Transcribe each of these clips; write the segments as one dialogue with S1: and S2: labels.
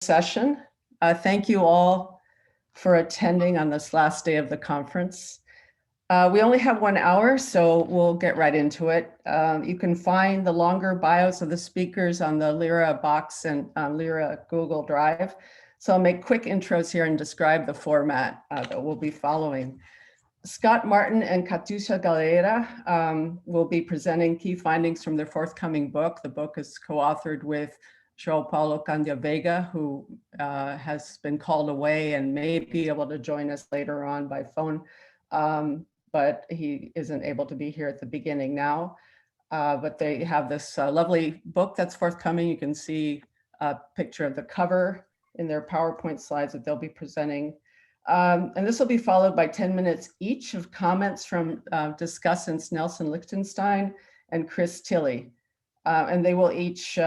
S1: session. Thank you all for attending on this last day of the conference. We only have 1 hour, so we'll get right into it. You can find the longer bios of the speakers on the Lyra box and Lyra Google Drive. So I'll make quick intros here and describe the format that we'll be following. Scott Martin and Katiuscia Galhera will be presenting key findings from their forthcoming book. The book is co-authored with João Paulo Candia Veiga, who has been called away and may be able to join us later on by phone, but he isn't able to be here at the beginning now. But they have this lovely book that's forthcoming. You can see a picture of the cover in their PowerPoint slides that they'll be presenting. And this will be followed by 10 minutes each of comments from discussants Nelson Lichtenstein and Chris Tilley. And they will each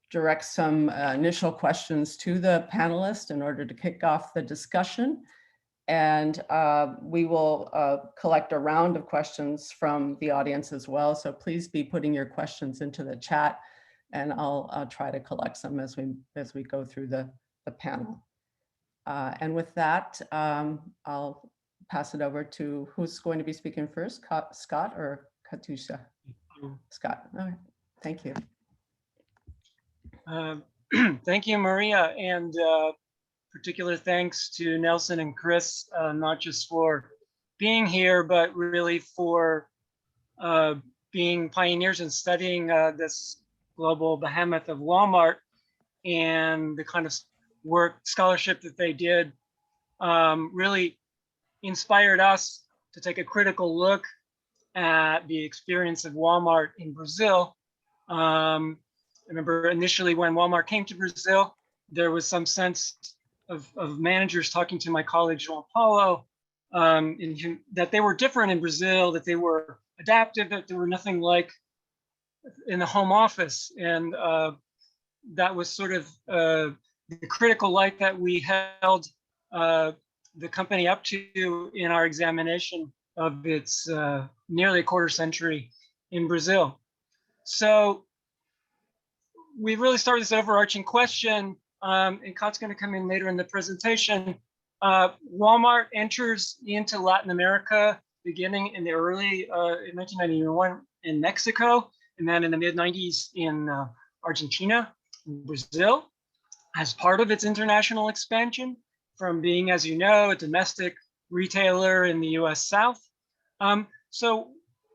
S1: direct some initial questions to the panelists in order to kick off the discussion. And we will collect a round of questions from the audience as well. So please be putting your questions into the chat, and I'll try to collect some as we go through the panel. And with that, I'll pass it over to who's going to be speaking first, Scott or Katiuscia? Scott. All right. Thank you.
S2: Thank you, Maria, and particular thanks to Nelson and Chris, not just for being here, but really for being pioneers in studying this global behemoth of Walmart and the kind of scholarship that they did really inspired us to take a critical look at the experience of Walmart in Brazil. I remember initially when Walmart came to Brazil, there was some sense of managers talking to my colleague João Paulo that they were different in Brazil, that they were adaptive, that there were nothing like in the home office. And that was sort of the critical light that we held the company up to in our examination of its nearly a quarter century in Brazil. So we really started this overarching question, and Kat's going to come in later in the presentation. Walmart enters into Latin America beginning in the early in 1991 in Mexico, and then in the mid-90s in Argentina, Brazil, as part of its international expansion from being, as you know, a domestic retailer in the US South. So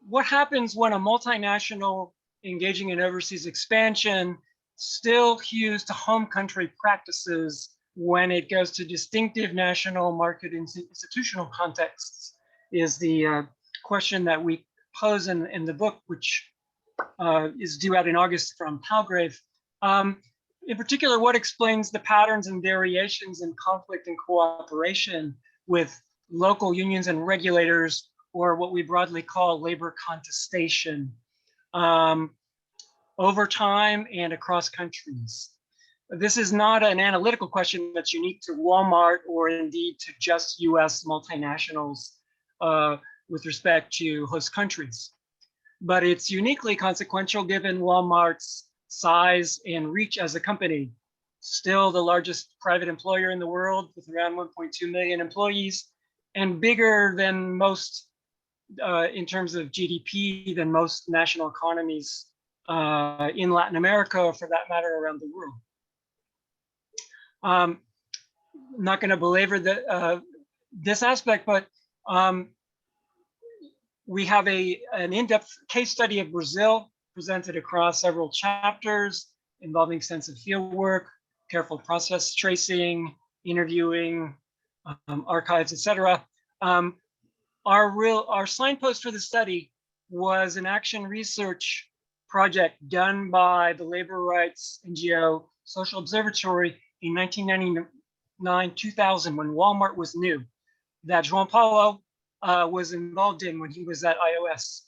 S2: what happens when a multinational engaging in overseas expansion still hews to home country practices when it goes to distinctive national market institutional contexts is the question that we pose in the book, which is due out in August from Palgrave. In particular, what explains the patterns and variations in conflict and cooperation with local unions and regulators, or what we broadly call labor contestation, over time and across countries. This is not an analytical question that's unique to Walmart or indeed to just US multinationals with respect to host countries, but it's uniquely consequential given Walmart's size and reach as a company. Still the largest private employer in the world with around 1.2 million employees, and bigger than most in terms of GDP than most national economies in Latin America, or for that matter, around the world. I'm not going to belabor this aspect, but we have an in-depth case study of Brazil presented across several chapters involving extensive field work, careful process tracing, interviewing, archives, etc. Our signpost for the study was an action research project done by the labor rights NGO Social Observatory in 1999-2000, when Walmart was new, that João Paulo was involved in when he was at iOS.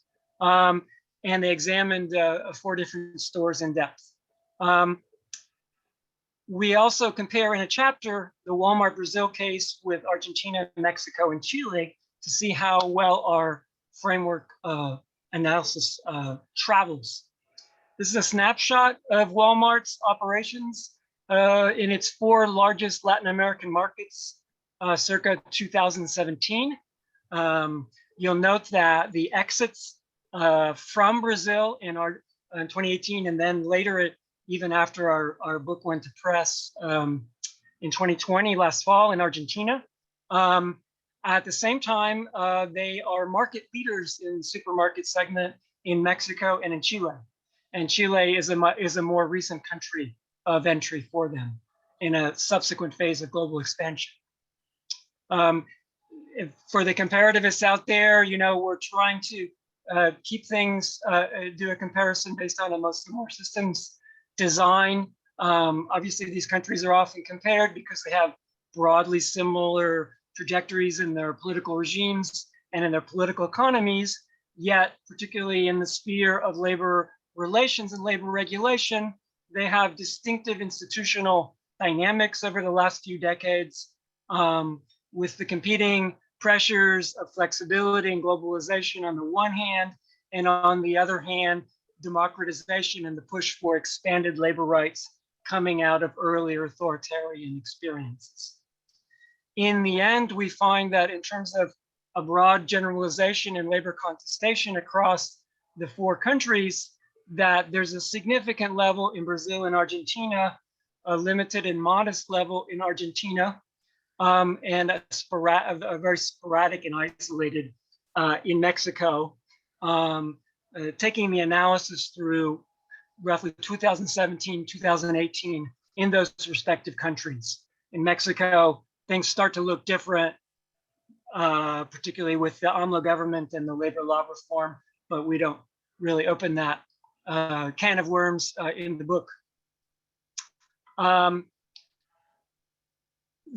S2: And they examined 4 different stores in depth. We also compare in a chapter the Walmart Brazil case with Argentina, Mexico, and Chile to see how well our framework analysis travels. This is a snapshot of Walmart's operations in its 4 largest Latin American markets, circa 2017. You'll note that the exits from Brazil in 2018, and then later, even after our book went to press in 2020, last fall in Argentina. At the same time, they are market leaders in the supermarket segment in Mexico and in Chile. And Chile is a more recent country of entry for them in a subsequent phase of global expansion. For the comparativists out there, we're trying to keep things, do a comparison based on a most similar systems design. Obviously, these countries are often compared because they have broadly similar trajectories in their political regimes and in their political economies, yet particularly in the sphere of labor relations and labor regulation, they have distinctive institutional dynamics over the last few decades, with the competing pressures of flexibility and globalization on the one hand, and on the other hand, democratization and the push for expanded labor rights coming out of earlier authoritarian experiences. In the end, we find that in terms of a broad generalization in labor contestation across the 4 countries, that there's a significant level in Brazil and Argentina, a limited and modest level in Argentina, and a very sporadic and isolated in Mexico. Taking the analysis through roughly 2017, 2018 in those respective countries. In Mexico, things start to look different, particularly with the AMLO government and the labor law reform, but we don't really open that can of worms in the book. The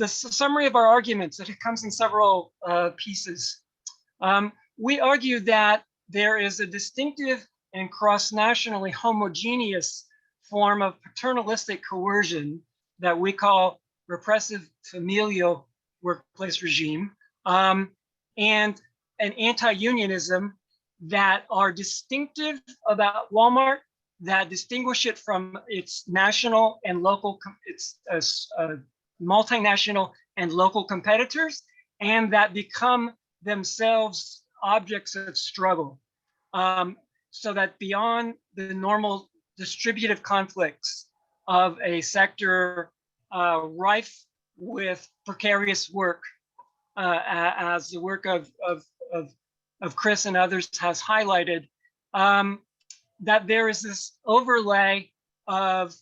S2: summary of our arguments, it comes in several pieces. We argue that there is a distinctive and cross-nationally homogeneous form of paternalistic coercion that we call repressive familial workplace regime, and an anti-unionism that are distinctive about Walmart, that distinguish it from its national and local, its multinational and local competitors, and that become themselves objects of struggle. So that beyond the normal distributive conflicts of a sector rife with precarious work, as the work of Chris and others has highlighted, that there is this overlay of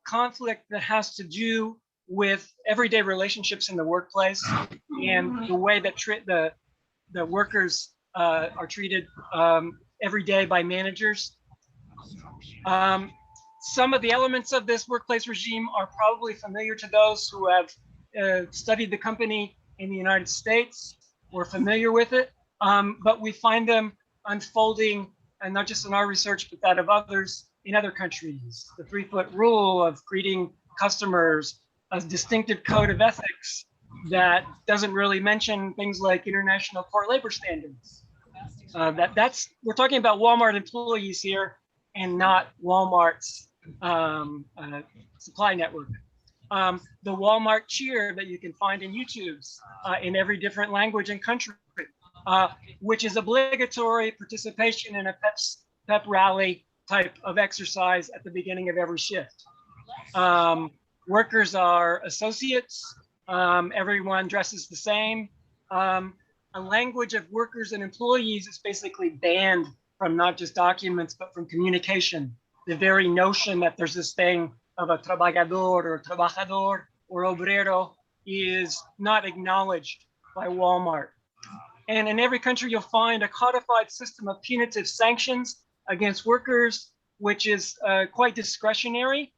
S2: conflict that has to do with everyday relationships in the workplace and the way that the workers are treated every day by managers. Some of the elements of this workplace regime are probably familiar to those who have studied the company in the United States. We're familiar with it, but we find them unfolding, and not just in our research, but that of others in other countries. The 3-foot rule of greeting customers, a distinctive code of ethics that doesn't really mention things like international core labor standards. We're talking about Walmart employees here and not Walmart's supply network. The Walmart cheer that you can find in YouTube's in every different language and country, which is obligatory participation in a pep rally type of exercise at the beginning of every shift. Workers are associates. Everyone dresses the same. A language of workers and employees is basically banned from not just documents, but from communication. The very notion that there's this thing of a trabajador or trabajador or obrero is not acknowledged by Walmart. And in every country, you'll find a codified system of punitive sanctions against workers, which is quite discretionary.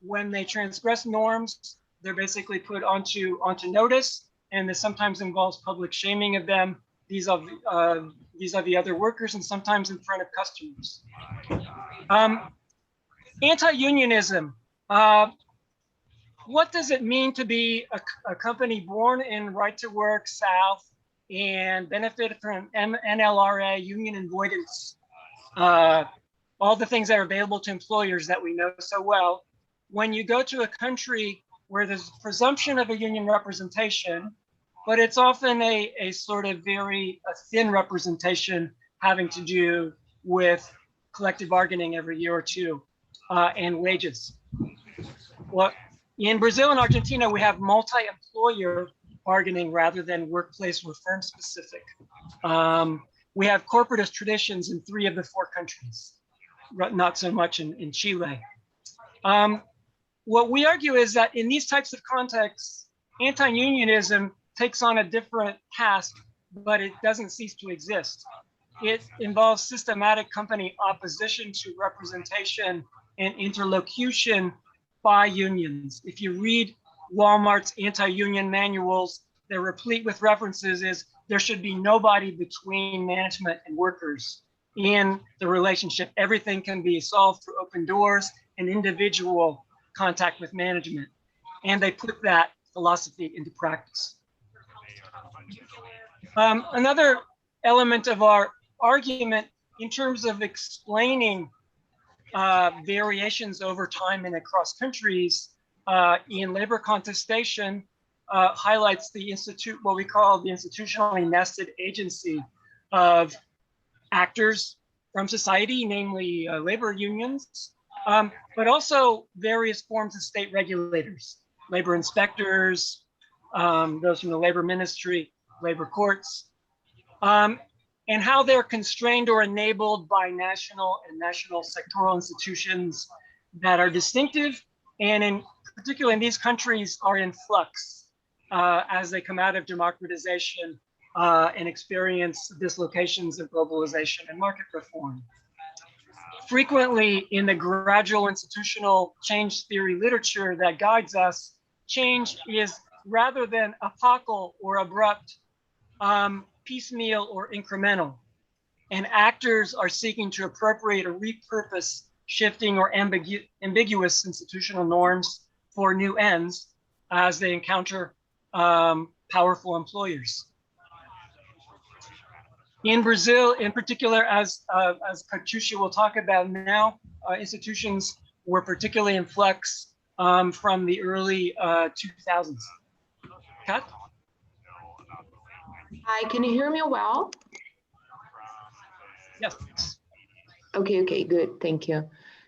S2: When they transgress norms, they're basically put onto notice, and this sometimes involves public shaming of them vis-a-vis other workers, and sometimes in front of customers. Anti-unionism. What does it mean to be a company born in right-to-work South and benefit from NLRA, union avoidance, all the things that are available to employers that we know so well? when you go to a country where there's presumption of a union representation, but it's often a sort of very thin representation having to do with collective bargaining every year or two and wages. Well, in Brazil and Argentina, we have multi-employer bargaining rather than workplace or firm specific. We have corporatist traditions in 3 of the 4 countries, not so much in Chile. What we argue is that in these types of contexts, anti-unionism takes on a different task, but it doesn't cease to exist. It involves systematic company opposition to representation and interlocution by unions. If you read Walmart's anti-union manuals, they're replete with references is there should be nobody between management and workers in the relationship. Everything can be solved through open doors and individual contact with management. And they put that philosophy into practice. Another element of our argument in terms of explaining variations over time and across countries in labor contestation highlights the what we call the institutionally nested agency of actors from society, namely labor unions, but also various forms of state regulators, labor inspectors, those from the labor ministry, labor courts, and how they're constrained or enabled by national and national sectoral institutions that are distinctive and in particular in these countries are in flux as they come out of democratization and experience dislocations of globalization and market reform. Frequently in the gradual institutional change theory literature that guides us, change is rather than apocal or abrupt, piecemeal or incremental. And actors are seeking to appropriate or repurpose shifting or ambiguous institutional norms for new ends as they encounter powerful employers. In Brazil, in particular, as Katiuscia will talk about now, institutions were particularly in flux from the early 2000s. Kat?
S3: Hi, can you hear me well?
S2: Yes.
S3: Okay, good, thank you.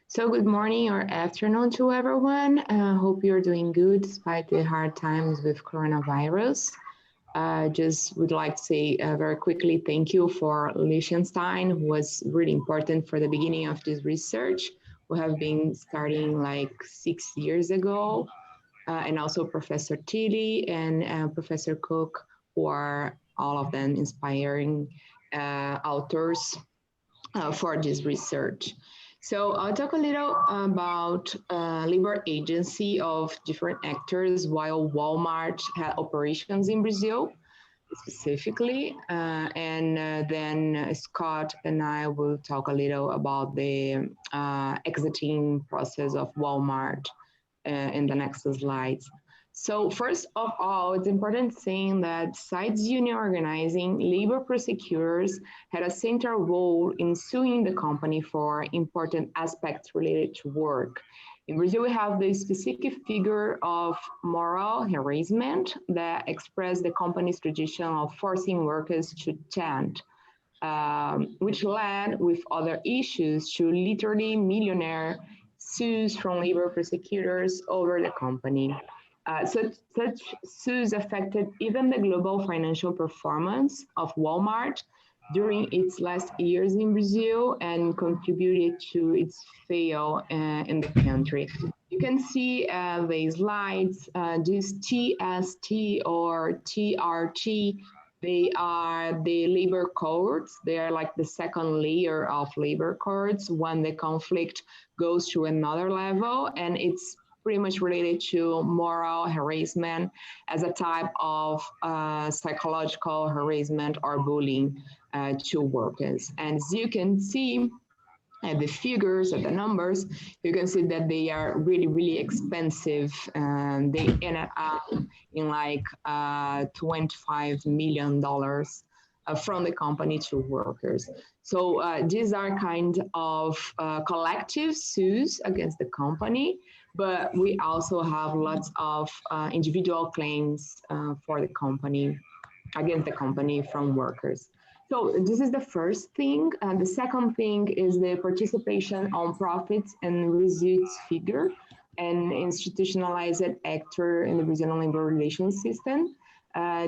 S3: So good morning or afternoon to everyone. Hope you're doing good despite the hard times with coronavirus. Just would like to say very quickly, thank you for Liechtenstein, who was really important for the beginning of this research. We have been starting like 6 years ago, and also Professor Tilly and Professor Cook, who are all of them inspiring authors for this research. So I'll talk a little about labor agency of different actors while Walmart had operations in Brazil specifically. And then Scott and I will talk a little about the exiting process of Walmart in the next slides. So first of all, it's important saying that besides union organizing, labor prosecutors had a central role in suing the company for important aspects related to work. In Brazil, we have the specific figure of moral harassment that expressed the company's tradition of forcing workers to tent, which led with other issues to literally millionaire suits from labor prosecutors over the company. Such suits affected even the global financial performance of Walmart during its last years in Brazil and contributed to its fail in the country. You can see the slides, these TST or TRT, they are the labor codes. They are like the second layer of labor codes when the conflict goes to another level, and it's pretty much related to moral harassment as a type of psychological harassment or bullying to workers. And as you can see, the figures and the numbers, you can see that they are really, really expensive. They ended up in like $25 million from the company to workers. So these are kind of collective suits against the company, but we also have lots of individual claims for the company, against the company from workers. So this is the first thing. The second thing is the participation on profits and results figure, an institutionalized actor in the Brazilian labor relations system.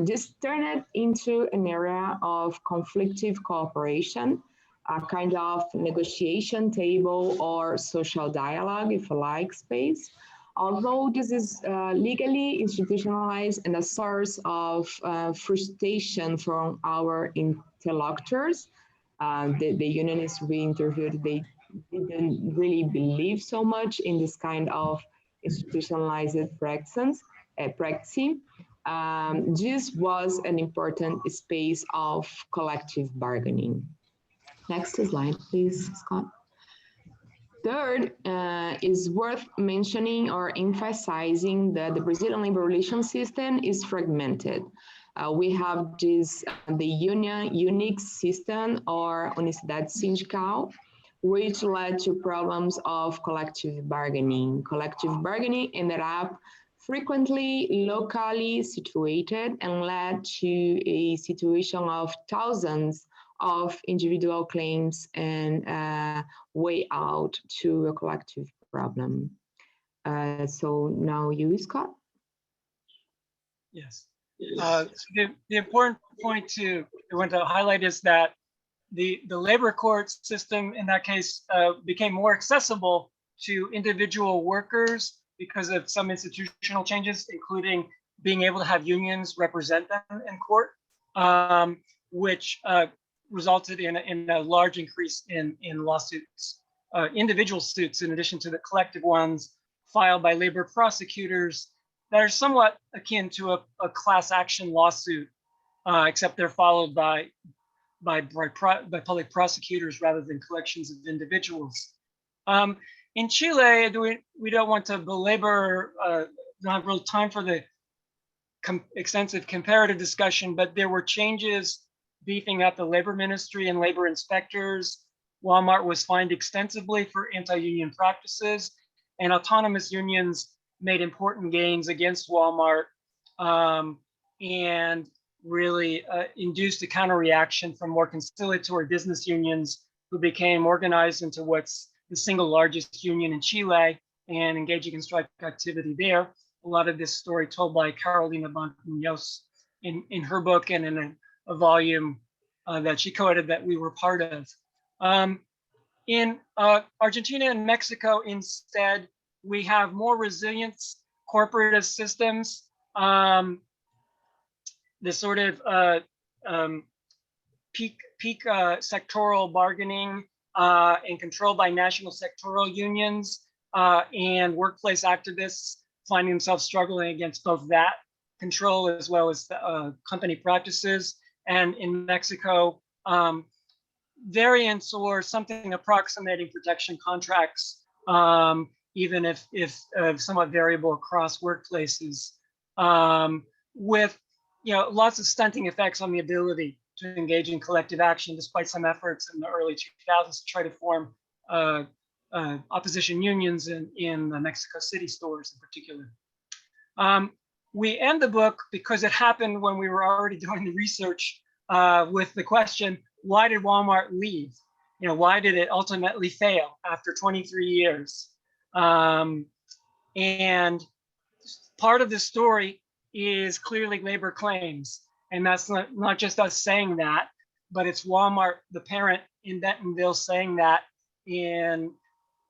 S3: This turned it into an area of conflictive cooperation, a kind of negotiation table or social dialogue, if you like, space. Although this is legally institutionalized and a source of frustration from our interlocutors, the unionists we interviewed, they didn't really believe so much in this kind of institutionalized practice. This was an important space of collective bargaining. Next slide, please, Scott. Third, is worth mentioning or emphasizing that the Brazilian labor relations system is fragmented. We have this, the union unique system or unicidade sindical, which led to problems of collective bargaining. Collective bargaining ended up frequently locally situated and led to a situation of thousands of individual claims and way out to a collective problem. So now you, Scott.
S2: Yes. The important point I want to highlight is that the labor court system in that case became more accessible to individual workers because of some institutional changes, including being able to have unions represent them in court, which resulted in a large increase in lawsuits, individual suits, in addition to the collective ones filed by labor prosecutors that are somewhat akin to a class action lawsuit, except they're followed by public prosecutors rather than collections of individuals. In Chile, we don't want to belabor, don't have real time for the extensive comparative discussion, but there were changes beefing up the labor ministry and labor inspectors. Walmart was fined extensively for anti-union practices, and autonomous unions made important gains against Walmart and really induced a counter-reaction from more conciliatory business unions who became organized into what's the single largest union in Chile and engaging in strike activity there. A lot of this story told by Carolina Munoz in her book and in a volume that she co-edited that we were part of. In Argentina and Mexico, instead, we have more resilient corporative systems. The sort of peak sectoral bargaining and controlled by national sectoral unions and workplace activists finding themselves struggling against both that control as well as company practices. And in Mexico, variants or something approximating protection contracts, even if somewhat variable across workplaces, with lots of stunting effects on the ability to engage in collective action, despite some efforts in the early 2000s to try to form opposition unions in the Mexico City stores in particular. We end the book because it happened when we were already doing the research with the question, why did Walmart leave? Why did it ultimately fail after 23 years? And part of the story is clearly labor claims. And that's not just us saying that, but it's Walmart, the parent in Bentonville, saying that in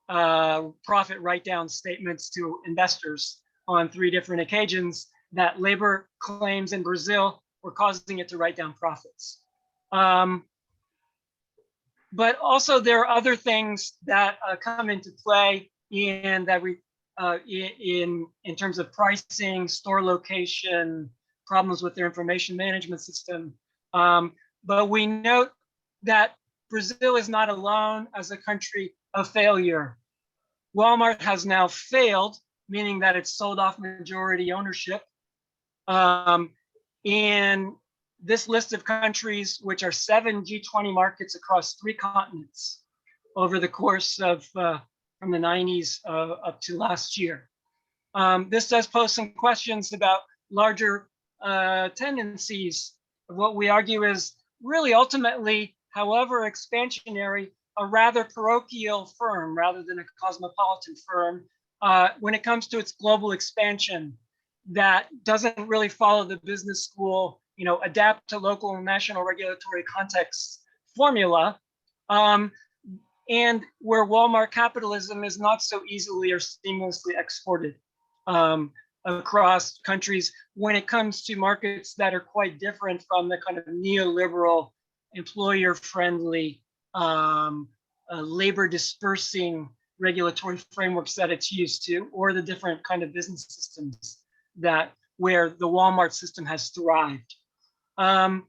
S2: profit write-down statements to investors on 3 different occasions, that labor claims in Brazil were causing it to write down profits. But also there are other things that come into play in that in terms of pricing, store location, problems with their information management system. But we note that Brazil is not alone as a country of failure. Walmart has now failed, meaning that it's sold off majority ownership. In this list of countries, which are 7 G20 markets across 3 continents over the course of from the 90s up to last year. This does pose some questions about larger tendencies. What we argue is really ultimately, however expansionary, a rather parochial firm rather than a cosmopolitan firm when it comes to its global expansion that doesn't really follow the business school, adapt to local and national regulatory contexts formula, and where Walmart capitalism is not so easily or seamlessly exported across countries when it comes to markets that are quite different from the kind of neoliberal, employer-friendly, labor dispersing regulatory frameworks that it's used to, or the different kind of business systems that where the Walmart system has thrived. And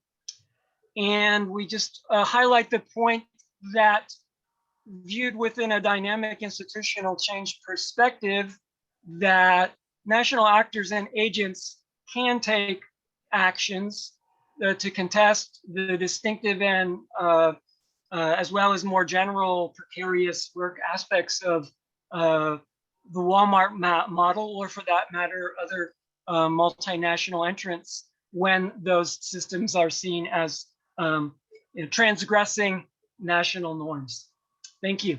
S2: we just highlight the point that viewed within a dynamic institutional change perspective, that national actors and agents can take actions to contest the distinctive and as well as more general precarious work aspects of the Walmart model, or for that matter, other multinational entrants, when those systems are seen as transgressing national norms. Thank you.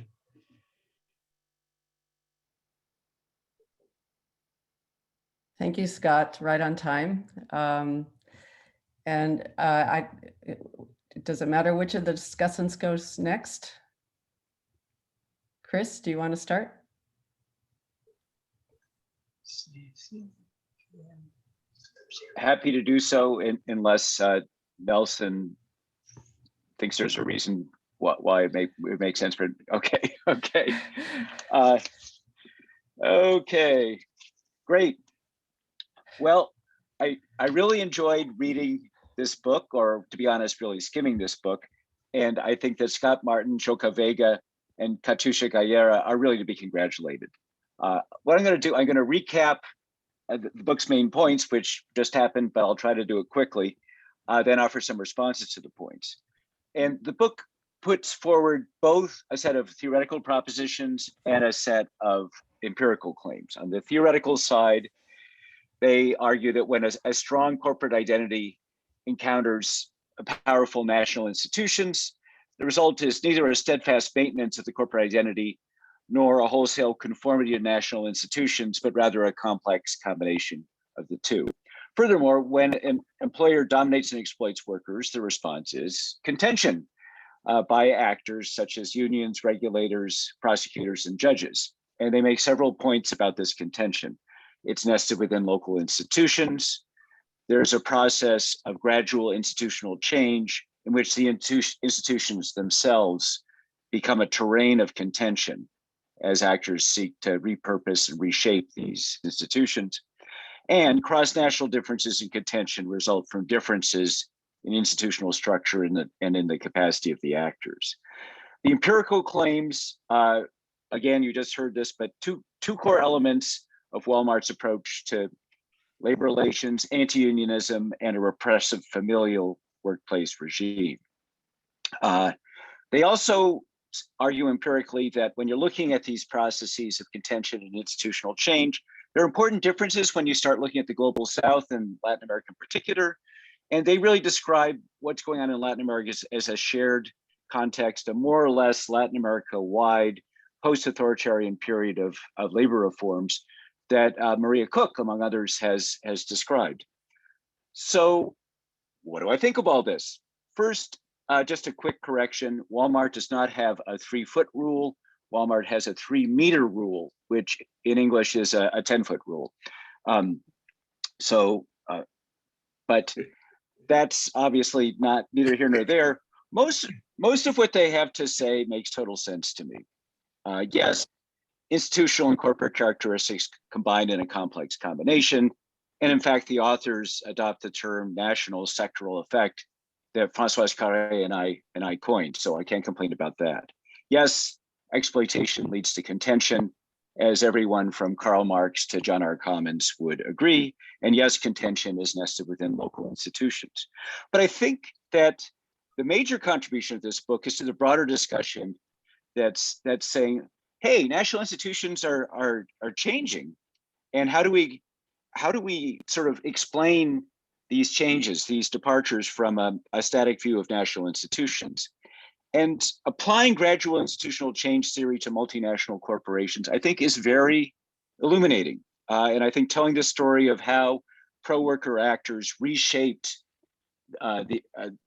S1: Thank you, Scott. Right on time. Does it matter which of the discussants goes next? Chris, do you want to start?
S4: Happy to do so, unless Nelson thinks there's a reason why it makes sense for it. Okay. Okay, great. Well, I really enjoyed reading this book, or to be honest, really skimming this book. And I think that Scott Martin, Choka Vega, and Katiuscia Galhera are really to be congratulated. What I'm going to do, I'm going to recap the book's main points, which just happened, but I'll try to do it quickly, then offer some responses to the points. And the book puts forward both a set of theoretical propositions and a set of empirical claims. On the theoretical side, they argue that when a strong corporate identity encounters powerful national institutions, the result is neither a steadfast maintenance of the corporate identity nor a wholesale conformity to national institutions, but rather a complex combination of the two. Furthermore, when an employer dominates and exploits workers, the response is contention by actors such as unions, regulators, prosecutors, and judges. And they make several points about this contention. It's nested within local institutions. There's a process of gradual institutional change in which the institutions themselves become a terrain of contention as actors seek to repurpose and reshape these institutions. And cross-national differences in contention result from differences in institutional structure and in the capacity of the actors. The empirical claims, again, you just heard this, but two core elements of Walmart's approach to labor relations, anti-unionism, and a repressive familial workplace regime. They also argue empirically that when you're looking at these processes of contention and institutional change, there are important differences when you start looking at the global South and Latin America in particular. And they really describe what's going on in Latin America as a shared context, a more or less Latin America-wide post-authoritarian period of labor reforms that Maria Cook, among others, has described. So what do I think of all this? First, just a quick correction. Walmart does not have a 3-foot rule. Walmart has a 3-meter rule, which in English is a 10-foot rule. But that's obviously neither here nor there. Most of what they have to say makes total sense to me. Yes, institutional and corporate characteristics combined in a complex combination. And in fact, the authors adopt the term national sectoral effect that Françoise Carré and I coined, so I can't complain about that. Yes, exploitation leads to contention, as everyone from Karl Marx to John R. Commons would agree. And yes, contention is nested within local institutions. But I think that the major contribution of this book is to the broader discussion that's saying, hey, national institutions are changing. And how do we sort of explain these changes, these departures from a static view of national institutions? And applying gradual institutional change theory to multinational corporations, I think, is very illuminating. And I think telling the story of how pro-worker actors reshaped the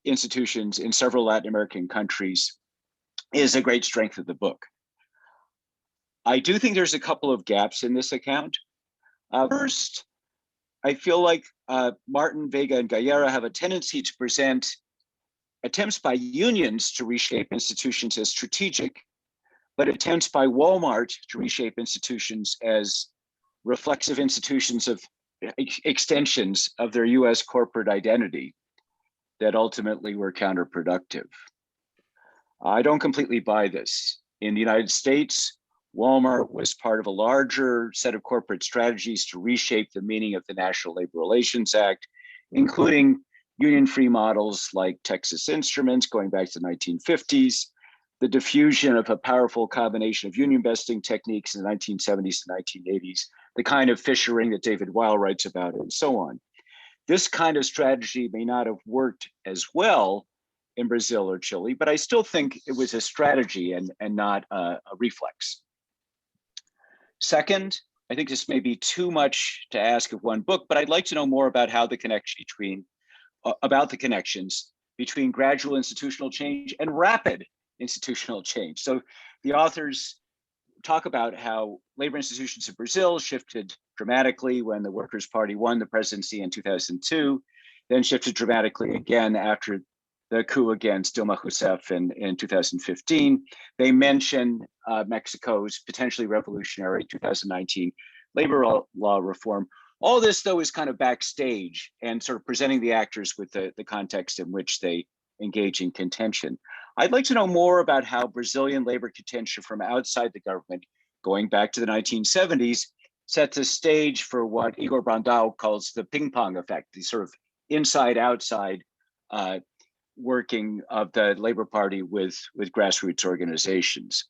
S4: institutions in several Latin American countries is a great strength of the book. I do think there's a couple of gaps in this account. First, I feel like Martin, Vega, and Galhera have a tendency to present attempts by unions to reshape institutions as strategic, but attempts by Walmart to reshape institutions as reflexive institutions of extensions of their US corporate identity that ultimately were counterproductive. I don't completely buy this. In the United States, Walmart was part of a larger set of corporate strategies to reshape the meaning of the National Labor Relations Act, including union-free models like Texas Instruments going back to the 1950s, the diffusion of a powerful combination of union besting techniques in the 1970s to 1980s, the kind of fishering that David Weil writes about, and so on. This kind of strategy may not have worked as well in Brazil or Chile, but I still think it was a strategy and not a reflex. Second, I think this may be too much to ask of one book, but I'd like to know more about how the connection about the connections between gradual institutional change and rapid institutional change. So the authors talk about how labor institutions in Brazil shifted dramatically when the Workers' Party won the presidency in 2002, then shifted dramatically again after the coup against Dilma Rousseff in 2015. They mention Mexico's potentially revolutionary 2019 labor law reform. All this, though, is kind of backstage and sort of presenting the actors with the context in which they engage in contention. I'd like to know more about how Brazilian labor contention from outside the government, going back to the 1970s, set the stage for what Igor Brandão calls the ping pong effect, the sort of inside-outside working of the Labor Party with grassroots organizations.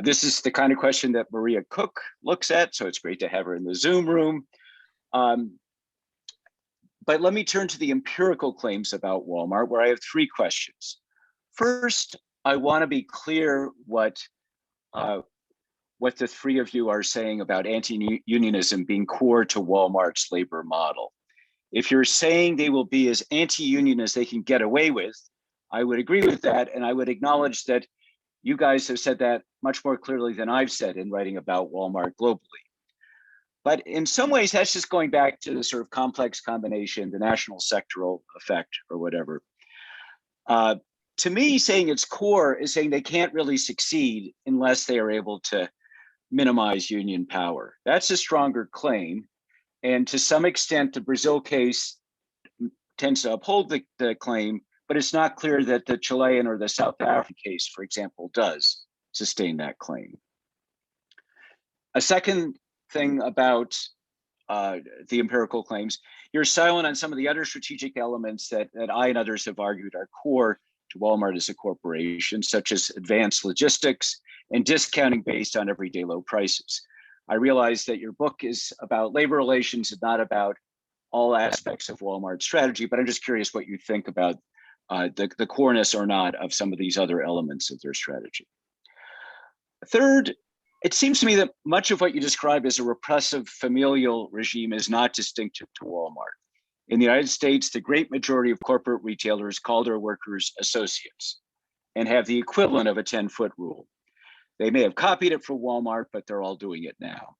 S4: This is the kind of question that Maria Cook looks at, so it's great to have her in the Zoom room. But let me turn to the empirical claims about Walmart, where I have three questions. First, I want to be clear what the three of you are saying about anti-unionism being core to Walmart's labor model. If you're saying they will be as anti-union as they can get away with, I would agree with that, and I would acknowledge that you guys have said that much more clearly than I've said in writing about Walmart globally. But in some ways, that's just going back to the sort of complex combination, the national sectoral effect or whatever. To me, saying its core is saying they can't really succeed unless they are able to minimize union power. That's a stronger claim. And to some extent, the Brazil case tends to uphold the claim, but it's not clear that the Chilean or the South African case, for example, does sustain that claim. A second thing about the empirical claims, you're silent on some of the other strategic elements that I and others have argued are core to Walmart as a corporation, such as advanced logistics and discounting based on everyday low prices. I realize that your book is about labor relations and not about all aspects of Walmart's strategy, but I'm just curious what you think about the coreness or not of some of these other elements of their strategy. Third, it seems to me that much of what you describe as a repressive familial regime is not distinctive to Walmart. In the United States, the great majority of corporate retailers call their workers associates and have the equivalent of a 10-foot rule. They may have copied it from Walmart, but they're all doing it now.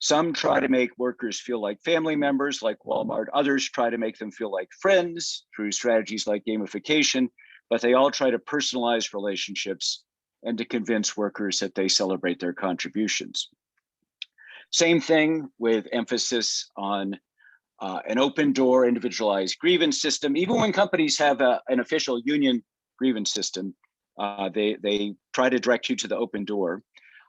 S4: Some try to make workers feel like family members like Walmart. Others try to make them feel like friends through strategies like gamification, but they all try to personalize relationships and to convince workers that they celebrate their contributions. Same thing with emphasis on an open door, individualized grievance system. Even when companies have an official union grievance system, they try to direct you to the open door.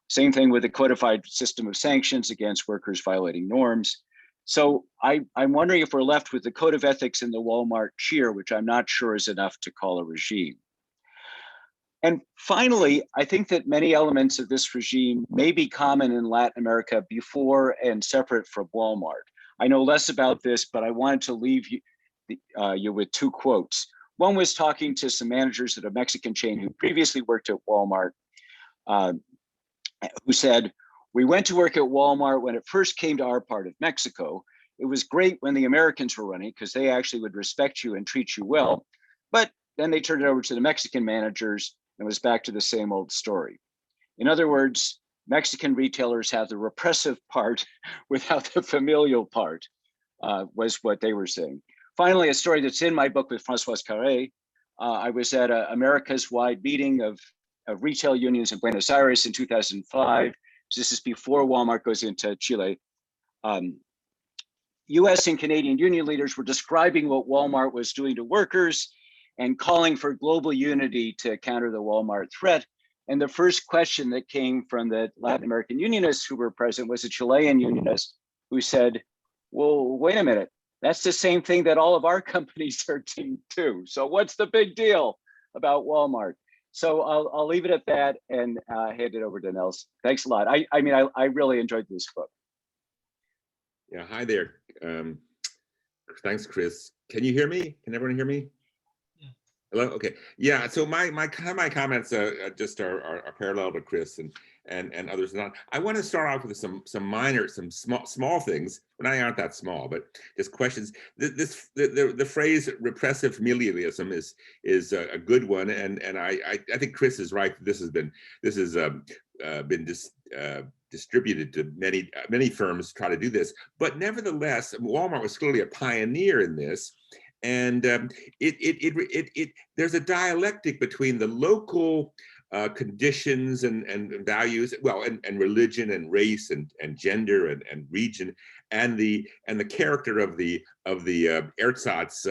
S4: Same thing with a codified system of sanctions against workers violating norms. So I'm wondering if we're left with the code of ethics in the Walmart cheer, which I'm not sure is enough to call a regime. And finally, I think that many elements of this regime may be common in Latin America before and separate from Walmart. I know less about this, but I wanted to leave you with two quotes. One was talking to some managers at a Mexican chain who previously worked at Walmart, who said, "We went to work at Walmart when it first came to our part of Mexico. It was great when the Americans were running because they actually would respect you and treat you well. But then they turned it over to the Mexican managers and it was back to the same old story." In other words, Mexican retailers have the repressive part without the familial part, was what they were saying. Finally, a story that's in my book with Françoise Carré. I was at an Americas-wide meeting of retail unions in Buenos Aires in 2005. So this is before Walmart goes into Chile. US and Canadian union leaders were describing what Walmart was doing to workers and calling for global unity to counter the Walmart threat. And the first question that came from the Latin American unionists who were present was a Chilean unionist who said, "Well, wait a minute, that's the same thing that all of our companies are doing too. So what's the big deal about Walmart?" So I'll leave it at that and hand it over to Nelson. Thanks a lot. I really enjoyed this book.
S5: Yeah, hi there. Thanks, Chris. Can you hear me? Can everyone hear me?
S2: Yeah.
S5: Hello. Okay. Yeah. So my comments just are parallel to Chris and others. Not. I want to start off with some small things. Well, they aren't that small, but just questions. The phrase repressive familialism is a good one, and I think Chris is right. This has been distributed to many firms try to do this, but nevertheless, Walmart was clearly a pioneer in this, and there's a dialectic between the local conditions and values, well, and religion and race and gender and region, and the character of the ersatz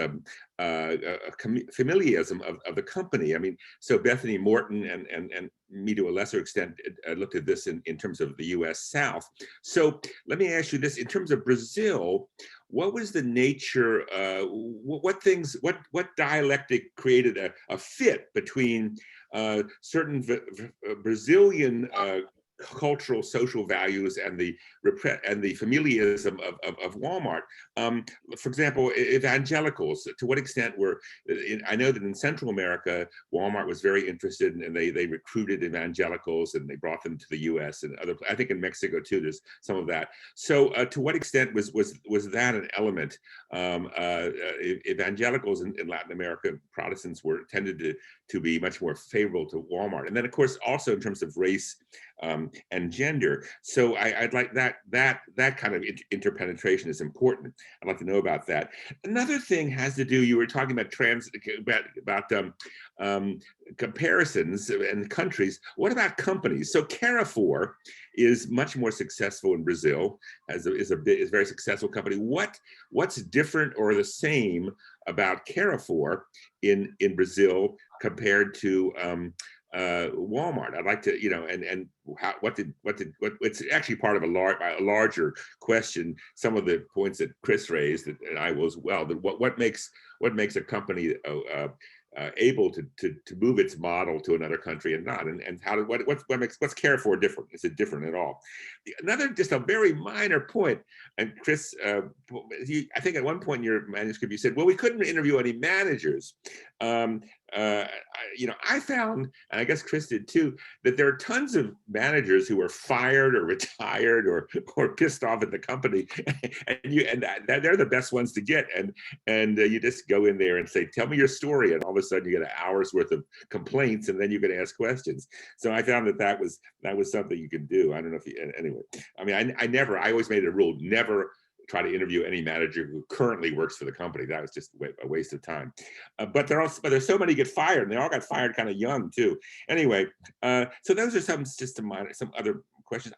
S5: familialism of the company. I mean, so Bethany Morton and me to a lesser extent looked at this in terms of the U.S. South. So let me ask you this: in terms of Brazil, what was the nature? What dialectic created a fit between certain Brazilian cultural social values and the familialism of Walmart? For example, evangelicals, to what extent were, I know that in Central America, Walmart was very interested and they recruited evangelicals and they brought them to the US and other, I think in Mexico too, there's some of that. So to what extent was that an element? Evangelicals in Latin America, Protestants tended to be much more favorable to Walmart. And then of course, also in terms of race and gender. So I'd like that kind of interpenetration is important. I'd like to know about that. Another thing has to do, you were talking about comparisons and countries. What about companies? So Carrefour is much more successful in Brazil, is a very successful company. What's different or the same about Carrefour in Brazil compared to Walmart? I'd like to, and what it's actually part of a larger question. Some of the points that Chris raised, and I will as well. That what makes a company able to move its model to another country and not, and what's Carrefour different? Is it different at all? Another, just a very minor point, and Chris, I think at one point in your manuscript you said, well, we couldn't interview any managers. I found, and I guess Chris did too, that there are tons of managers who are fired or retired or pissed off at the company, and they're the best ones to get. And you just go in there and say, tell me your story, and all of a sudden you get an hour's worth of complaints, and then you can ask questions. So I found that was something you can do. I don't know if you, anyway. I mean, I always made it a rule, never try to interview any manager who currently works for the company. That was just a waste of time. But there's so many get fired, and they all got fired kind of young too. Anyway, so those are some other questions.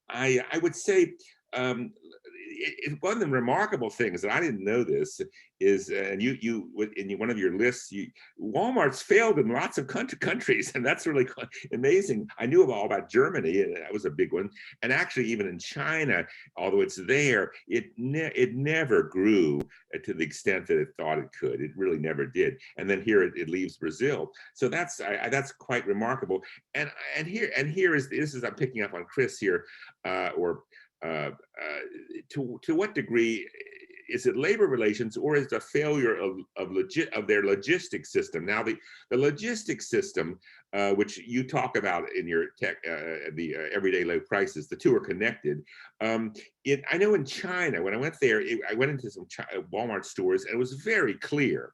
S5: I would say one of the remarkable things, and I didn't know this, is, and in one of your lists, Walmart's failed in lots of countries, and that's really amazing. I knew all about Germany, and that was a big one. And actually, even in China, although it's there, it never grew to the extent that it thought it could. It really never did. And then here it leaves Brazil. So that's quite remarkable. And here is this is I'm picking up on Chris here, to what degree is it labor relations, or is it a failure of their logistics system? Now, the logistics system, which you talk about in your the everyday low prices, the two are connected. I know in China, when I went there, I went into some Walmart stores, and it was very clear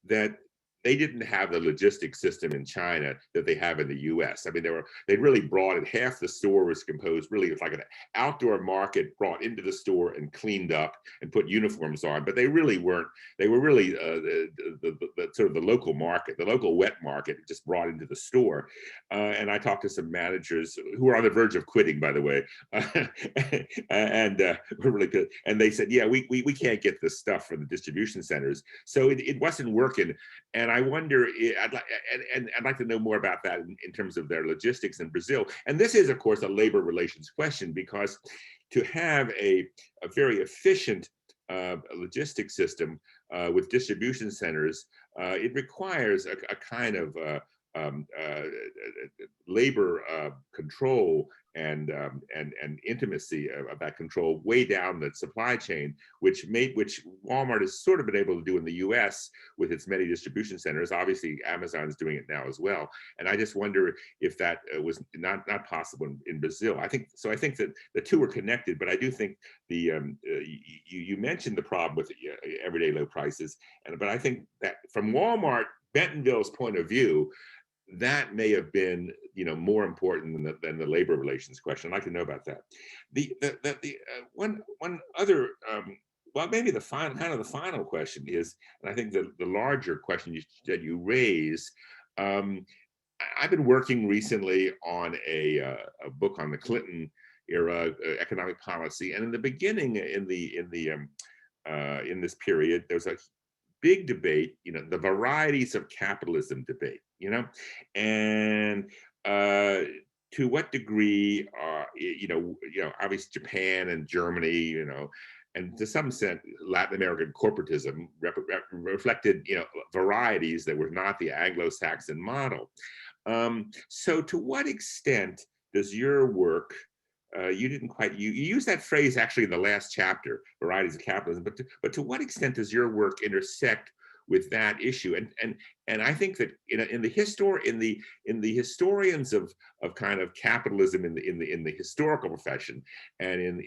S5: that they didn't have the logistics system in China that they have in the US. I mean, they really brought it, half the store was composed, really it's like an outdoor market brought into the store and cleaned up and put uniforms on, but they really weren't, they were really the sort of the local market, the local wet market just brought into the store. And I talked to some managers who are on the verge of quitting, by the way, and we're really good. And they said, yeah, we can't get this stuff from the distribution centers. So it wasn't working. And I wonder, I'd like to know more about that in terms of their logistics in Brazil. And this is, of course, a labor relations question, because to have a very efficient logistics system with distribution centers, it requires a kind of labor control and intimacy of that control way down the supply chain, which Walmart has sort of been able to do in the U.S. with its many distribution centers. Obviously, Amazon's doing it now as well. And I just wonder if that was not possible in Brazil. I think that the two are connected, but I do think you mentioned the problem with everyday low prices, but I think that from Walmart Bentonville's point of view, that may have been, more important than the labor relations question. I'd like to know about that. One other, well, maybe the final question is, and I think the larger question that you raise. I've been working recently on a book on the Clinton era economic policy, and in the beginning, in this period, there's a big debate, the varieties of capitalism debate, and to what degree obviously Japan and Germany, and to some extent Latin American corporatism reflected, varieties that were not the Anglo-Saxon model. So to what extent does your work, you didn't quite, you used that phrase actually in the last chapter, varieties of capitalism, but to what extent does your work intersect with that issue? And I think that in the historians of kind of capitalism in the historical profession, and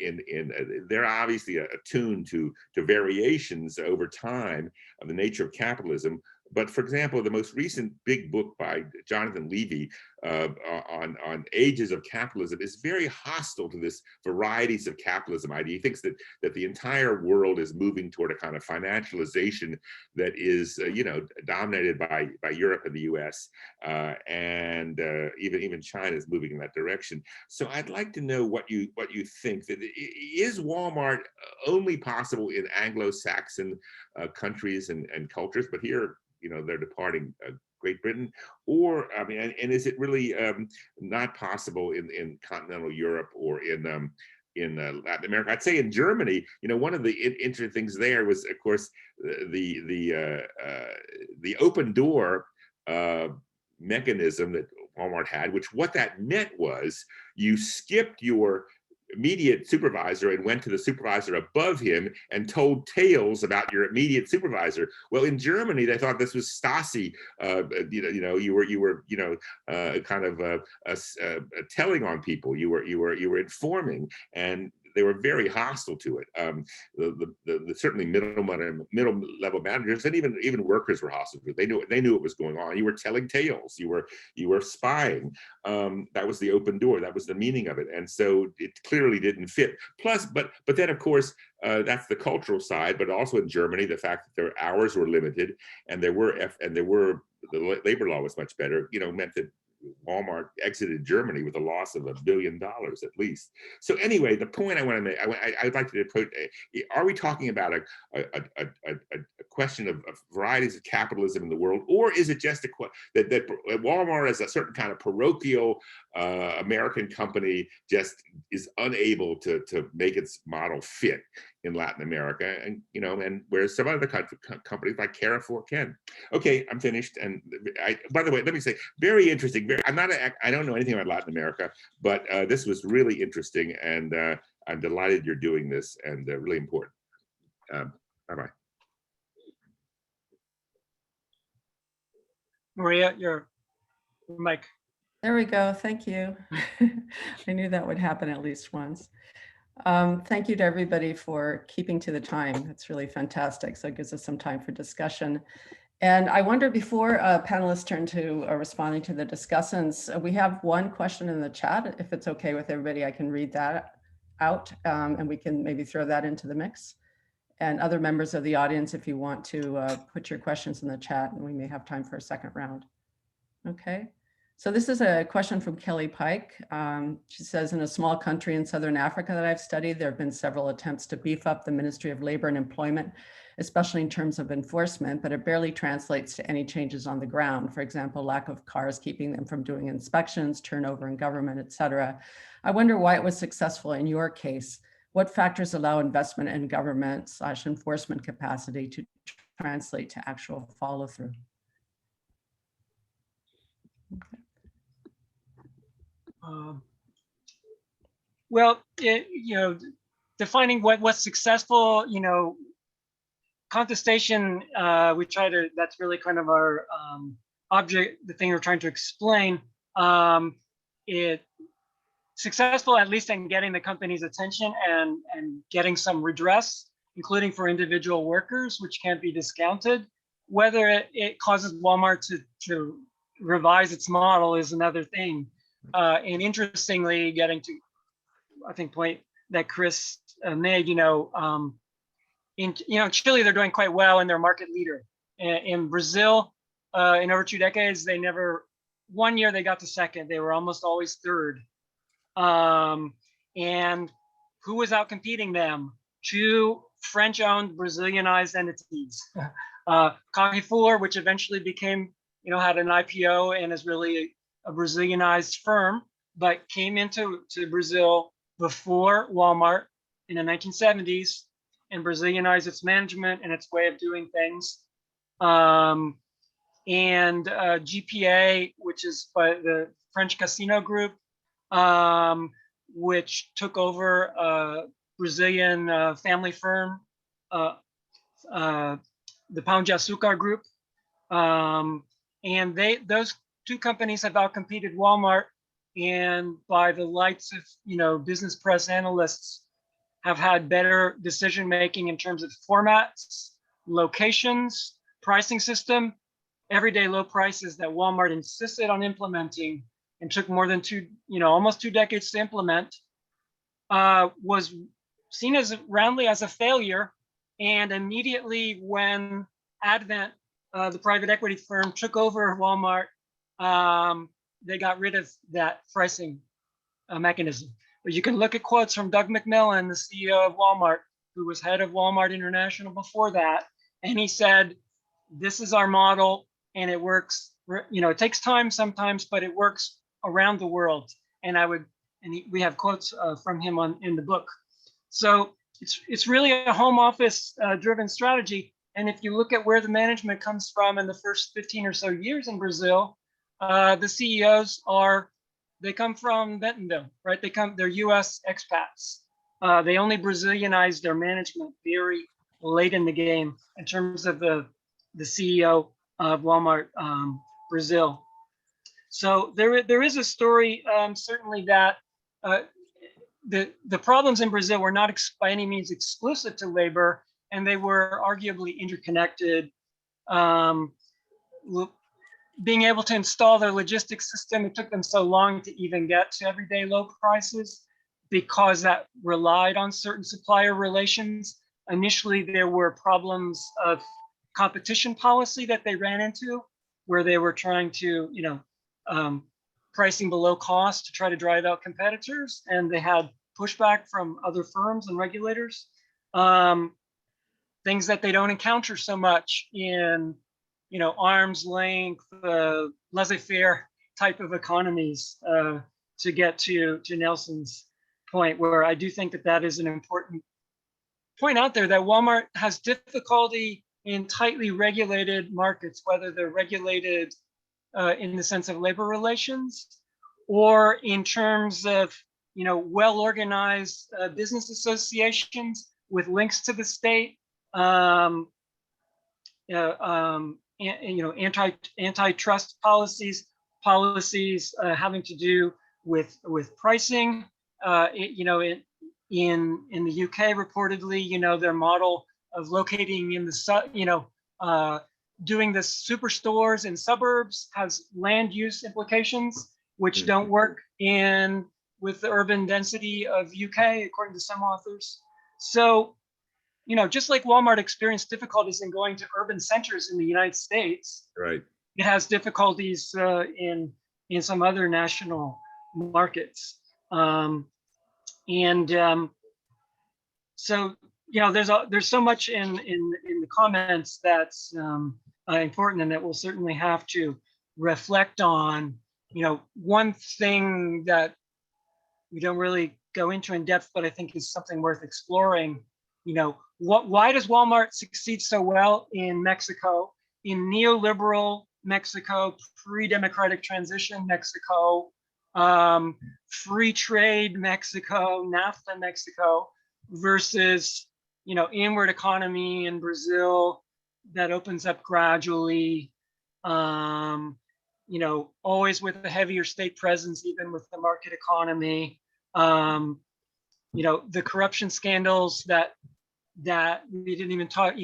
S5: they're obviously attuned to variations over time of the nature of capitalism. But for example, the most recent big book by Jonathan Levy on ages of capitalism is very hostile to this varieties of capitalism idea. He thinks that the entire world is moving toward a kind of financialization that is, dominated by Europe and the U.S. And even China is moving in that direction. So I'd like to know what you think. That is Walmart only possible in Anglo-Saxon countries and cultures, but here, they're departing Great Britain, or I mean, and is it really not possible in continental Europe or in Latin America? I'd say in Germany, one of the interesting things there was, of course, the open door mechanism that Walmart had, which what that meant was you skipped your immediate supervisor and went to the supervisor above him and told tales about your immediate supervisor. Well, in Germany, they thought this was Stasi. You were kind of telling on people. You were informing, and they were very hostile to it. Certainly middle level managers and even workers were hostile to it. They knew what was going on. You were telling tales. You were spying. That was the open door. That was the meaning of it. And so it clearly didn't fit. Plus, but then of course that's the cultural side. But also in Germany, the fact that their hours were limited and the labor law was much better. Meant that Walmart exited Germany with a loss of $1 billion at least. So anyway, the point I want to make, I'd like to put, are we talking about a question of varieties of capitalism in the world, or is it just that Walmart as a certain kind of parochial American company just is unable to make its model fit in Latin America, and and whereas some other companies like Carrefour can. Okay, I'm finished. And by the way, let me say, very interesting. I don't know anything about Latin America, but this was really interesting, and I'm delighted you're doing this, and really important. Bye-bye.
S2: Maria, your mic.
S1: There we go. Thank you. I knew that would happen at least once. Thank you to everybody for keeping to the time. It's really fantastic. So it gives us some time for discussion. And I wonder, before panelists turn to responding to the discussants, we have one question in the chat. If it's okay with everybody, I can read that out, and we can maybe throw that into the mix. And other members of the audience, if you want to put your questions in the chat, and we may have time for a second round. Okay. So this is a question from Kelly Pike. She says, in a small country in Southern Africa that I've studied, there have been several attempts to beef up the Ministry of Labor and Employment, especially in terms of enforcement, but it barely translates to any changes on the ground. For example, lack of cars keeping them from doing inspections, turnover in government, et cetera. I wonder why it was successful in your case. What factors allow investment in government/enforcement capacity to translate to actual follow through? Okay.
S2: Well, defining what's successful, contestation, we try to, that's really kind of our object, the thing we're trying to explain. It successful, at least in getting the company's attention and getting some redress, including for individual workers, which can't be discounted. Whether it causes Walmart to revise its model is another thing. And interestingly, getting to, I think, point that Chris made, in Chile, they're doing quite well and they're market leader. In Brazil, in over 2 decades, they never, one year they got to second, they were almost always third. And who was out competing them? 2 French-owned Brazilianized entities. Carrefour, which eventually became, had an IPO and is really a Brazilianized firm, but came into Brazil before Walmart in the 1970s and Brazilianized its management and its way of doing things. And GPA, which is by the French casino group, which took over a Brazilian family firm, the Pão de Açúcar group. And those 2 companies have outcompeted Walmart, and by the lights of business press analysts, have had better decision making in terms of formats, locations, pricing system, everyday low prices that Walmart insisted on implementing and took more than almost 2 decades to implement, was seen as roundly as a failure. And immediately when Advent, the private equity firm, took over Walmart, they got rid of that pricing mechanism. But you can look at quotes from Doug McMillan, the CEO of Walmart, who was head of Walmart International before that. And he said, this is our model and it works. It takes time sometimes, but it works around the world. And we have quotes from him in the book. So it's really a home office driven strategy. And if you look at where the management comes from in the first 15 or so years in Brazil, the CEOs they come from Bentonville, right? They're US expats. They only Brazilianized their management very late in the game in terms of the CEO of Walmart Brazil. So there is a story, certainly, that the problems in Brazil were not by any means exclusive to labor, and they were arguably interconnected. Being able to install their logistics system, it took them so long to even get to everyday low prices because that relied on certain supplier relations. Initially, there were problems of competition policy that they ran into, where they were trying to, pricing below cost to try to drive out competitors, and they had pushback from other firms and regulators. Things that they don't encounter so much in, arm's length, laissez-faire type of economies, to get to Nelson's point, where I do think that that is an important point out there, that Walmart has difficulty in tightly regulated markets, whether they're regulated in the sense of labor relations or in terms of, well-organized business associations with links to the state, antitrust policies having to do with pricing. In the UK, reportedly, their model of locating in the doing the superstores in suburbs has land use implications, which don't work with the urban density of UK, according to some authors. So, just like Walmart experienced difficulties in going to urban centers in the United States,
S5: right, it
S2: has difficulties in some other national markets. So, there's so much in the comments that's important, and that we'll certainly have to reflect on. One thing that we don't really go into in depth, but I think is something worth exploring. Why does Walmart succeed so well in Mexico, in neoliberal Mexico, pre-democratic transition Mexico, free trade Mexico, NAFTA Mexico, versus inward economy in Brazil that opens up gradually, always with a heavier state presence, even with the market economy. The corruption scandals that we didn't even talk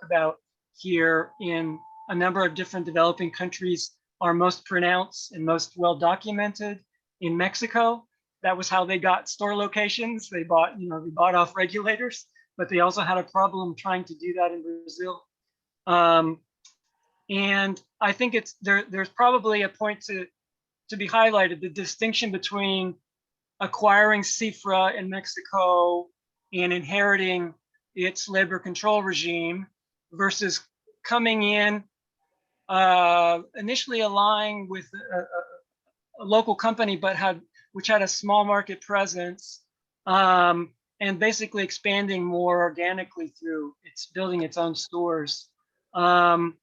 S2: about here in a number of different developing countries are most pronounced and most well documented in Mexico. That was how they got store locations. They bought off regulators, but they also had a problem trying to do that in Brazil. And I think there's probably a point to be highlighted, the distinction between acquiring CIFRA in Mexico and inheriting its labor control regime versus coming in, initially allying with a local company, which had a small market presence, and basically expanding more organically through building its own stores, and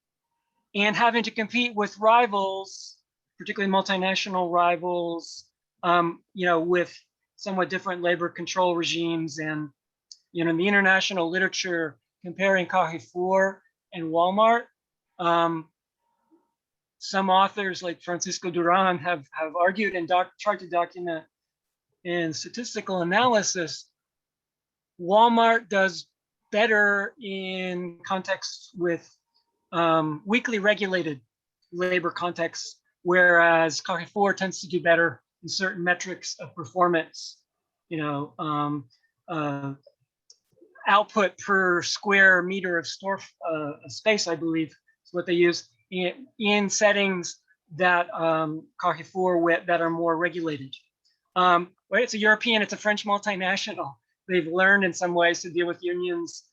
S2: having to compete with rivals, particularly multinational rivals, with somewhat different labor control regimes. And in the international literature comparing Carrefour and Walmart, some authors like Francisco Duran have argued and tried to document in statistical analysis, Walmart does better in contexts with weakly regulated labor contexts, whereas Carrefour tends to do better in certain metrics of performance, output per square meter of store space, I believe is what they use in settings that Carrefour that are more regulated. It's a European, it's a French multinational. They've learned in some ways to deal with unions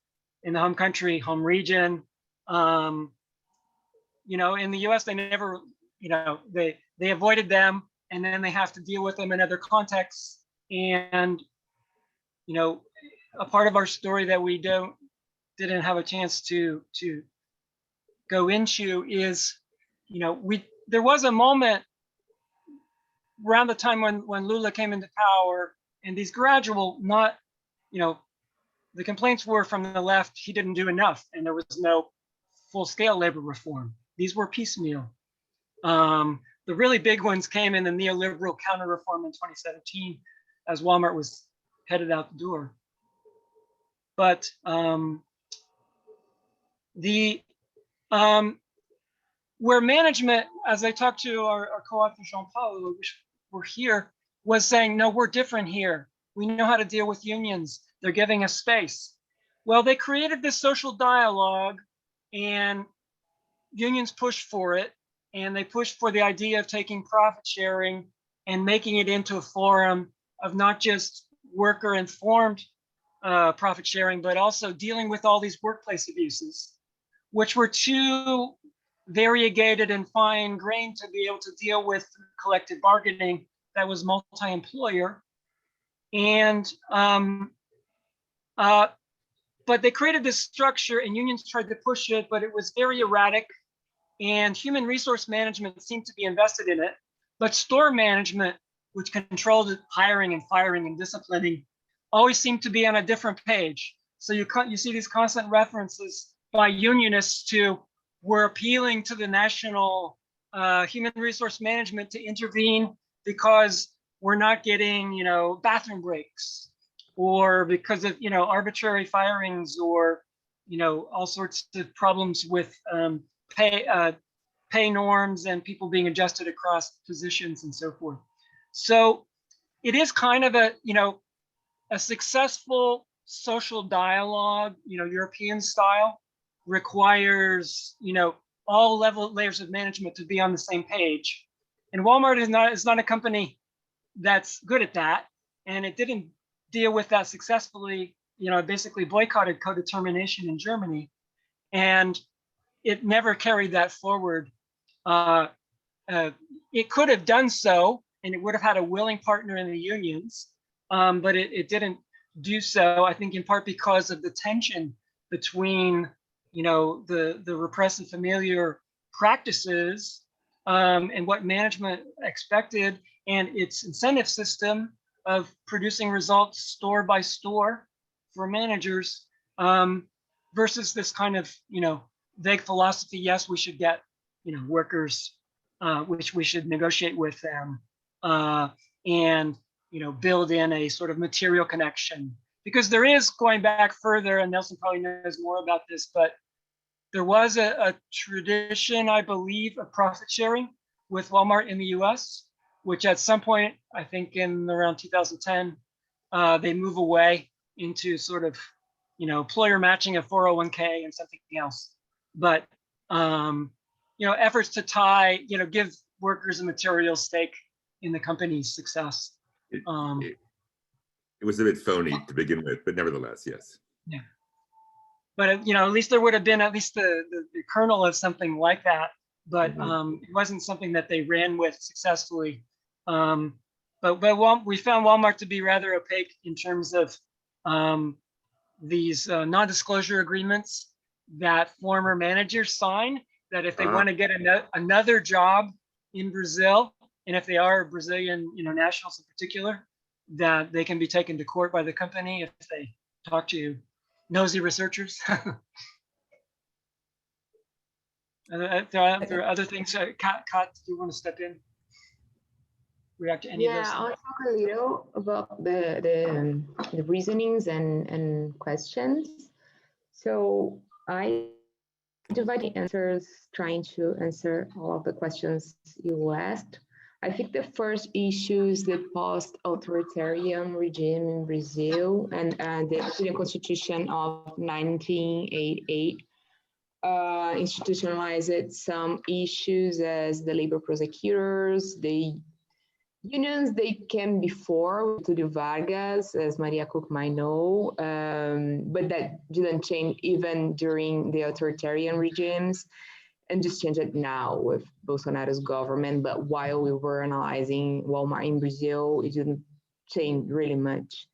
S2: in the home country, home region. In the US, they never, they avoided them, and then they have to deal with them in other contexts. And, a part of our story that we didn't have a chance to go into is, there was a moment around the time when Lula came into power, and these gradual, the complaints were from the left, he didn't do enough, and there was no full-scale labor reform. These were piecemeal. The really big ones came in the neoliberal counter-reform in 2017, as Walmart was headed out the door. But where management, as I talked to our co-author Jean-Paul, who were here, was saying, no, we're different here. We know how to deal with unions. They're giving us space. Well, they created this social dialogue, and unions pushed for it, and they pushed for the idea of taking profit sharing and making it into a forum of not just worker-informed profit sharing, but also dealing with all these workplace abuses, which were too variegated and fine-grained to be able to deal with collective bargaining that was multi-employer. And but they created this structure, and unions tried to push it, but it was very erratic, and human resource management seemed to be invested in it, but store management, which controlled hiring and firing and disciplining, always seemed to be on a different page. So you see these constant references by unionists to, we're appealing to the national human resource management to intervene because we're not getting, bathroom breaks, or because of, arbitrary firings, or, all sorts of problems with pay norms and people being adjusted across positions and so forth. So it is kind of a successful social dialogue, European style, requires, all layers of management to be on the same page. And Walmart is not a company that's good at that. And it didn't deal with that successfully. It basically boycotted co-determination in Germany, and it never carried that forward. It could have done so, and it would have had a willing partner in the unions, but it didn't do so, I think in part because of the tension between, the repressive familiar practices and what management expected, and its incentive system of producing results store by store for managers, versus this kind of, vague philosophy. Yes, we should get, workers, which we should negotiate with them, and, build in a sort of material connection. Because there is, going back further, and Nelson probably knows more about this, but there was a tradition, I believe, of profit sharing with Walmart in the US, which at some point, I think in around 2010, they move away into sort of, employer matching of 401k and something else. But, efforts to tie, give workers a material stake in the company's success.
S5: It was a bit phony to begin with, but nevertheless, yes.
S2: Yeah. But, at least there would have been at least the kernel of something like that. But it wasn't something that they ran with successfully. But we found Walmart to be rather opaque in terms of these non-disclosure agreements that former managers sign, that if they want to get another job in Brazil, and if they are Brazilian, nationals in particular, that they can be taken to court by the company if they talk to nosy researchers. There are other things. Kat, do you want to step in? React to any of those?
S3: Yeah, I'll talk a little about the reasonings and questions. So I divided answers, trying to answer all of the questions you asked. I think the first issue is the post-authoritarian regime in Brazil and the Brazilian Constitution of 1988 institutionalized some issues as the labor prosecutors, the unions. They came before to the Vargas, as Maria Cook might know, but that didn't change even during the authoritarian regimes, and just changed it now with Bolsonaro's government. But while we were analyzing Walmart in Brazil, it didn't change really much.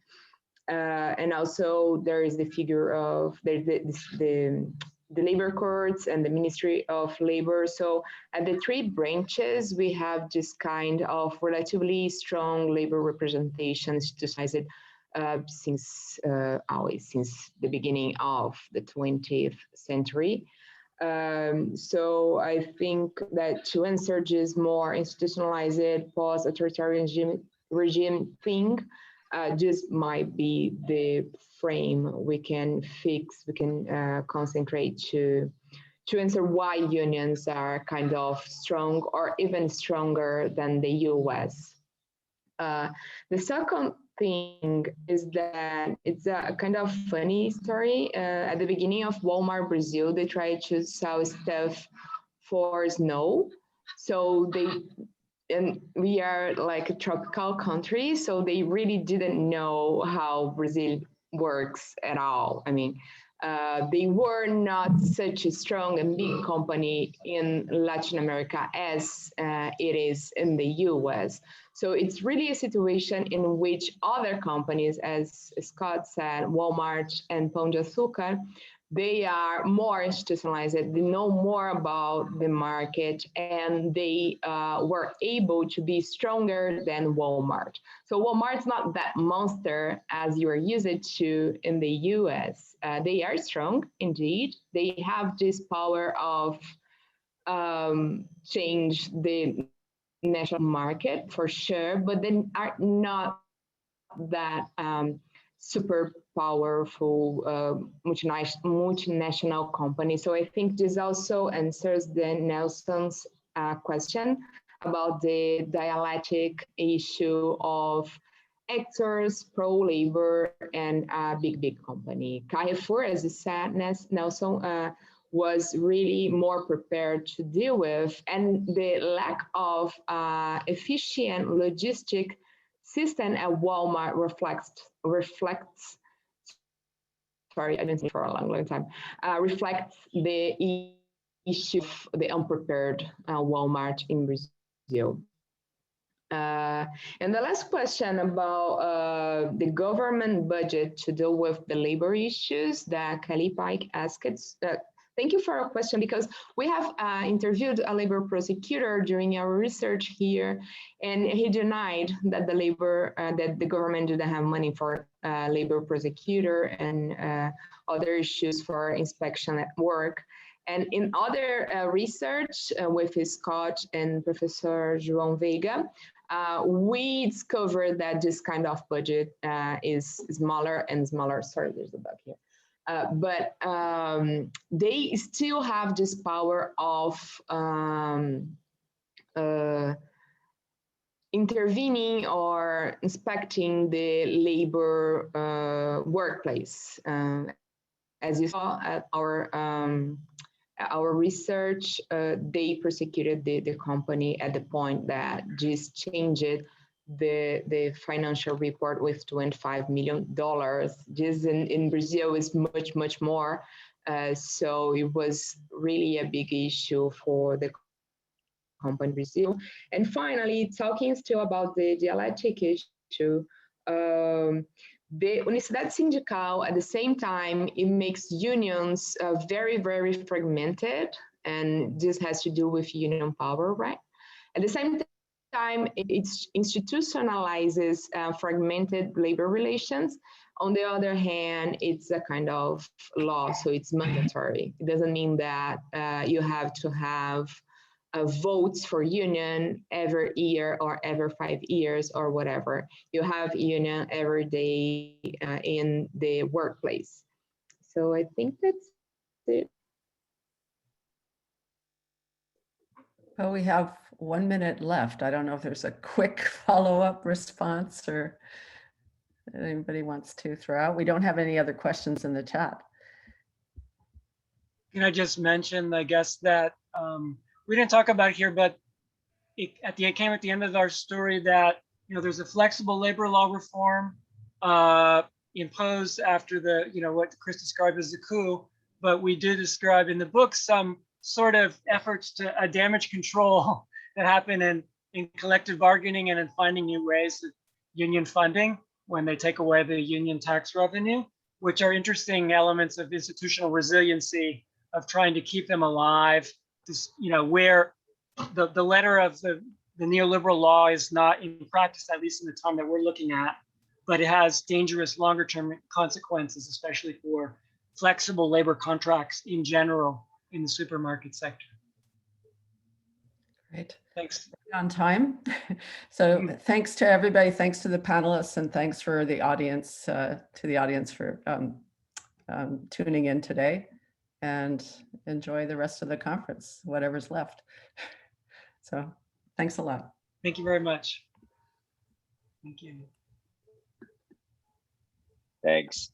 S3: And also there is the figure of the labor courts and the Ministry of Labor. So at the three branches, we have this kind of relatively strong labor representation institutionalized since the beginning of the 20th century. So I think that to answer this more institutionalized post-authoritarian regime thing, this might be the frame we can fix, we can concentrate to answer why unions are kind of strong or even stronger than the US. The second thing is that it's a kind of funny story. At the beginning of Walmart Brazil, they tried to sell stuff for snow. So and we are like a tropical country, so they really didn't know how Brazil works at all. I mean, they were not such a strong and big company in Latin America as it is in the US. So it's really a situation in which other companies, as Scott said, Walmart and Pão de Açúcar, they are more institutionalized, they know more about the market, and they were able to be stronger than Walmart. So Walmart's not that monster as you are used to in the US. They are strong, indeed. They have this power of change the national market for sure, but they are not that super powerful multinational company. So I think this also answers the Nelson's question about the dialectic issue of actors, pro-labor, and a big company. Carrefour, as you said, Nelson, was really more prepared to deal with, and the lack of efficient logistic system at Walmart reflects. Sorry, I didn't say for a long time. Reflects the issue of the unprepared Walmart in Brazil. And the last question about the government budget to deal with the labor issues that Kelly Pike asked. Thank you for your question, because we have interviewed a labor prosecutor during our research here, and he denied that that the government didn't have money for labor prosecutor and other issues for inspection at work. And in other research with Scott and Professor João Veiga, we discovered that this kind of budget is smaller and smaller. Sorry, there's a bug here. But they still have this power of intervening or inspecting the labor workplace. As you saw at our research, they prosecuted the company at the point that just changed the financial report with $25 million. This in Brazil is much more. So it was really a big issue for the company in Brazil. And finally, talking still about the dialectic issue, the Unicidade Sindical, at the same time, it makes unions very fragmented, and this has to do with union power, right? At the same time, it institutionalizes fragmented labor relations. On the other hand, it's a kind of law, so it's mandatory. It doesn't mean that you have to have votes for union every year or every 5 years or whatever. You have union every day in the workplace. So I think that's it.
S1: Well, we have 1 minute left. I don't know if there's a quick follow-up response or anybody wants to throw out. We don't have any other questions in the chat.
S2: Can I just mention, I guess, that we didn't talk about it here, but it came at the end of our story that, you know, there's a flexible labor law reform imposed after the, you know, what Chris described as the coup, but we do describe in the book some sort of efforts to damage control that happen in collective bargaining and in finding new ways of union funding when they take away the union tax revenue, which are interesting elements of institutional resiliency, of trying to keep them alive. This, you know, where the letter of the neoliberal law is not in practice, at least in the time that we're looking at, but it has dangerous longer term consequences, especially for flexible labor contracts in general in the supermarket sector.
S1: Great.
S2: Thanks.
S1: On time. So thanks to everybody. Thanks to the panelists, and thanks for the audience, for tuning in today, and enjoy the rest of the conference, whatever's left. So thanks a lot.
S2: Thank you very much. Thank you.
S4: Thanks.